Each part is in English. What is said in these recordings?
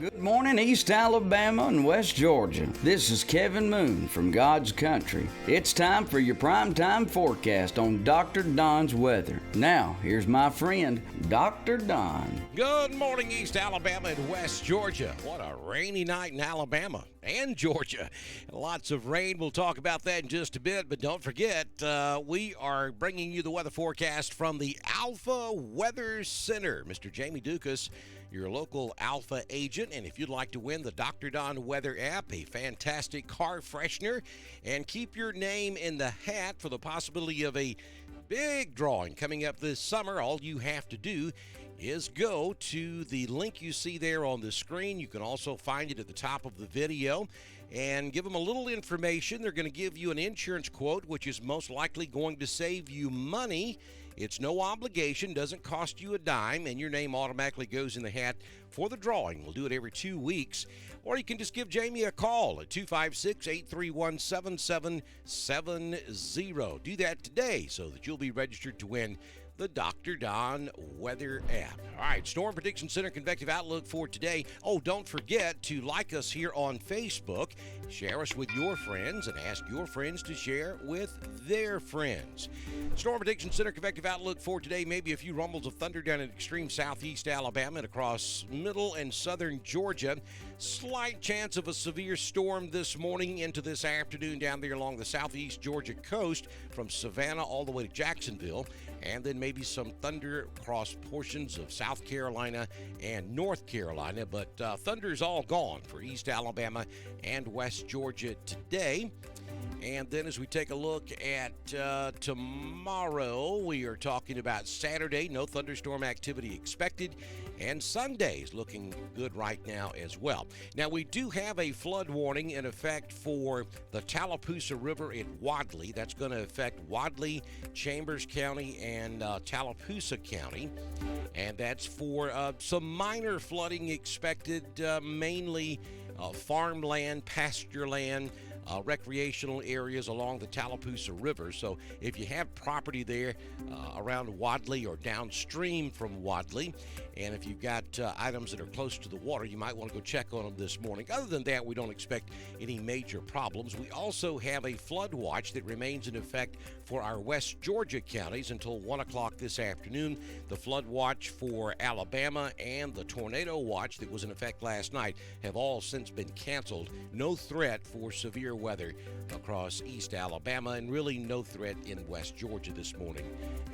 Good morning, East Alabama and West Georgia. This is Kevin Moon from God's Country. It's time for your primetime forecast on Dr. Don's weather. Now, here's my friend, Dr. Don. Good morning, East Alabama and West Georgia. What a rainy night in Alabama and Georgia. Lots of rain. We'll talk about that in just a bit, but don't forget, we are bringing you the weather forecast from the Alpha Weather Center. Mr. Jamie Dukas, your local Alpha agent, and if you'd like to win the Dr. Don Weather app, a fantastic car freshener, and keep your name in the hat for the possibility of a big drawing coming up this summer, all you have to do is go to the link you see there on the screen. You can also find it at the top of the video and give them a little information. They're going to give you an insurance quote, which is most likely going to save you money. It's no obligation, doesn't cost you a dime, and your name automatically goes in the hat for the drawing. We'll do it every 2 weeks. Or you can just give Jamie a call at 256-831-7770. Do that today so that you'll be registered to win the Dr. Don Weather app. All right, Storm Prediction Center Convective Outlook for today. Oh, don't forget to like us here on Facebook, share us with your friends, and ask your friends to share with their friends. Storm Prediction Center Convective Outlook for today. Maybe a few rumbles of thunder down in extreme southeast Alabama and across middle and southern Georgia. Slight chance of a severe storm this morning into this afternoon down there along the southeast Georgia coast from Savannah all the way to Jacksonville. And then maybe some thunder across portions of South Carolina and North Carolina. But thunder's all gone for East Alabama and West Georgia today. And then as we take a look at tomorrow, we are talking about Saturday, no thunderstorm activity expected, and Sunday's looking good right now as well. Now, we do have a flood warning in effect for the Tallapoosa River at Wadley. That's going to affect Wadley, Chambers County, and Tallapoosa County. And that's for some minor flooding expected, mainly farmland, pasture land, recreational areas along the Tallapoosa River. So if you have property there around Wadley or downstream from Wadley, and if you've got items that are close to the water, you might want to go check on them this morning. Other than that, we don't expect any major problems. We also have a flood watch that remains in effect for our West Georgia counties until 1 o'clock this afternoon. The flood watch for Alabama and the tornado watch that was in effect last night have all since been canceled. No threat for severe weather across East Alabama, and really no threat in West Georgia this morning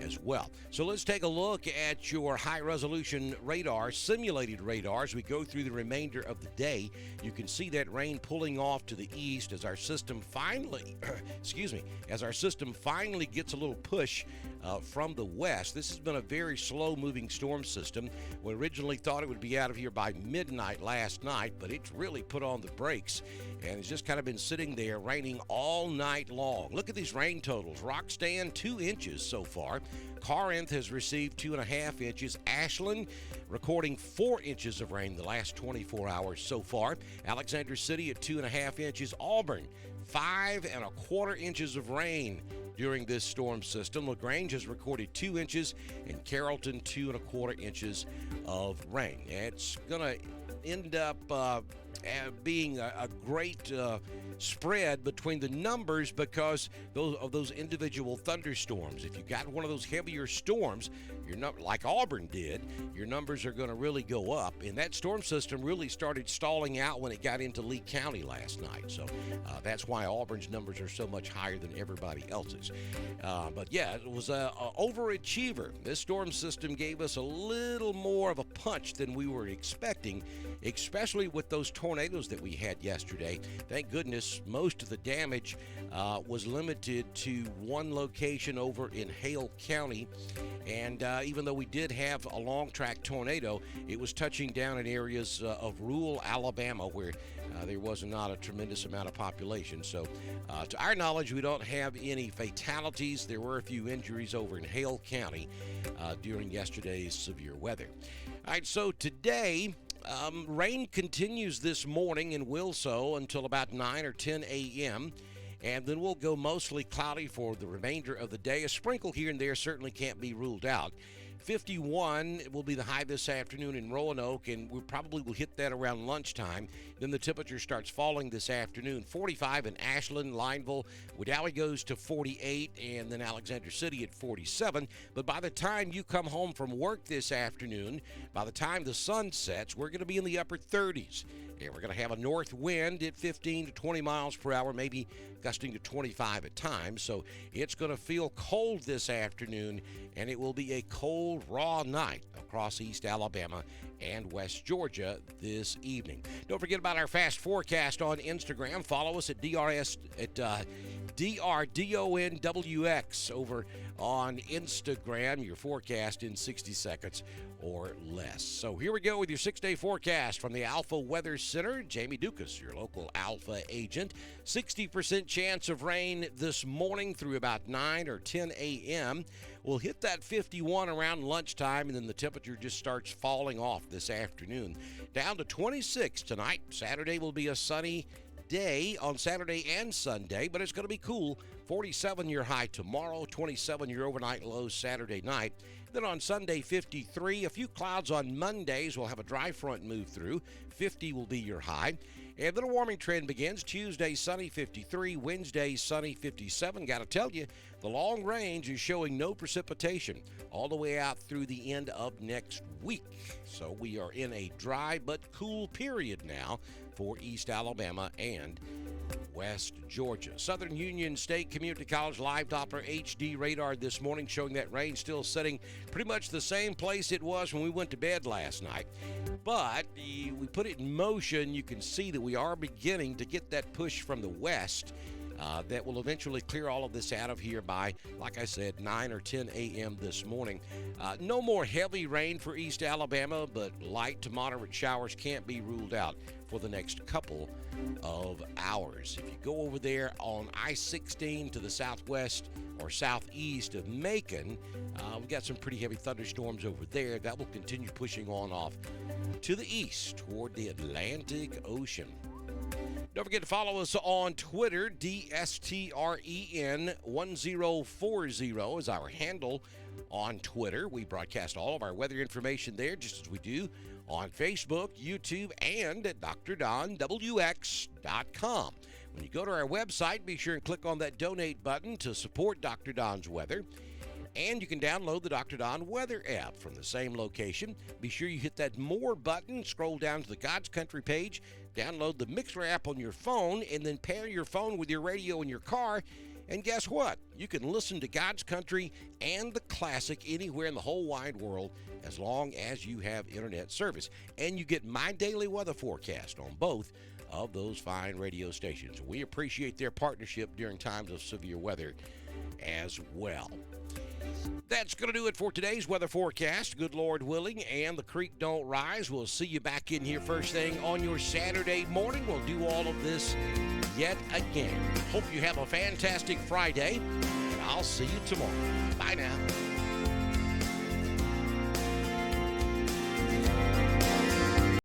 as well. So let's take a look at your high-resolution radar, simulated radar, as we go through the remainder of the day. You can see that rain pulling off to the east as our system finally, as our system finally gets a little push from the west. This has been a very slow-moving storm system. We originally thought it would be out of here by midnight last night, but it's really put on the brakes, and it's just kind of been sitting there raining all night long. Look at these rain totals. Roxton, 2 inches so far. Corinth has received 2.5 inches. Ashland recording 4 inches of rain the last 24 hours so far. Alexander City at 2.5 inches. Auburn, 5.25 inches of rain during this storm system. LaGrange has recorded 2 inches, and Carrollton 2.25 inches of rain. It's going to end up being a great spread between the numbers because of those individual thunderstorms. If you got one of those heavier storms, you're not like Auburn did, your numbers are going to really go up. And that storm system really started stalling out when it got into Lee County last night. So that's why Auburn's numbers are so much higher than everybody else's. But yeah, it was an overachiever. This storm system gave us a little more of a punch than we were expecting, especially with those tornadoes that we had yesterday. Thank goodness most of the damage was limited to one location over in Hale County. And even though we did have a long track tornado, it was touching down in areas of rural Alabama where there was not a tremendous amount of population. So to our knowledge, we don't have any fatalities. There were a few injuries over in Hale County during yesterday's severe weather. All right, so today, rain continues this morning and will so until about 9 or 10 a.m., and then we'll go mostly cloudy for the remainder of the day. A sprinkle here and there certainly can't be ruled out. 51 will be the high this afternoon in Roanoke, and we probably will hit that around lunchtime. Then the temperature starts falling this afternoon. 45 in Ashland, Lineville. Wedowee goes to 48, and then Alexander City at 47. But by the time you come home from work this afternoon, by the time the sun sets, we're going to be in the upper 30s. And we're going to have a north wind at 15 to 20 miles per hour, maybe gusting to 25 at times. So it's going to feel cold this afternoon, and it will be a cold, raw night across East Alabama and West Georgia this evening. Don't forget about our fast forecast on Instagram. Follow us at DRDONWX over on Instagram. Your forecast in 60 seconds or less. So here we go with your 6-day forecast from the Alpha Weather Center. Jamie Dukas, your local Alpha agent. 60% chance of rain this morning through about 9 or 10 a.m. We'll hit that 51 around lunchtime, and then the temperature just starts falling off this afternoon. Down to 26 tonight. Saturday will be a sunny day on Saturday and Sunday, but it's going to be cool. 47 your high tomorrow, 27 your overnight low Saturday night. Then on Sunday, 53. A few clouds on Mondays. We'll have a dry front move through. 50 will be your high. And then a warming trend begins. Tuesday, sunny, 53. Wednesday, sunny, 57. Got to tell you, the long range is showing no precipitation all the way out through the end of next week. So we are in a dry but cool period now for East Alabama and West Georgia. Southern Union State Community College live Doppler HD radar this morning showing that rain still setting pretty much the same place it was when we went to bed last night. But we put it in motion. You can see that we are beginning to get that push from the west that will eventually clear all of this out of here by, like I said, 9 or 10 a.m. this morning. No more heavy rain for East Alabama, but light to moderate showers can't be ruled out for the next couple of hours. If you go over there on I-16 to the southwest or southeast of Macon, we've got some pretty heavy thunderstorms over there. That will continue pushing on off to the east toward the Atlantic Ocean. Don't forget to follow us on Twitter. DSTREN1040 is our handle on Twitter. We broadcast all of our weather information there, just as we do on Facebook, YouTube, and at DrDonWX.com. When you go to our website, be sure and click on that donate button to support Dr. Don's weather. And you can download the Dr. Don Weather app from the same location. Be sure you hit that More button, scroll down to the God's Country page, download the Mixer app on your phone, and then pair your phone with your radio in your car. And guess what? You can listen to God's Country and the classic anywhere in the whole wide world as long as you have internet service. And you get my daily weather forecast on both of those fine radio stations. We appreciate their partnership during times of severe weather as well. That's going to do it for today's weather forecast. Good Lord willing, and the creek don't rise. We'll see you back in here first thing on your Saturday morning. We'll do all of this yet again. Hope you have a fantastic Friday, and I'll see you tomorrow. Bye now.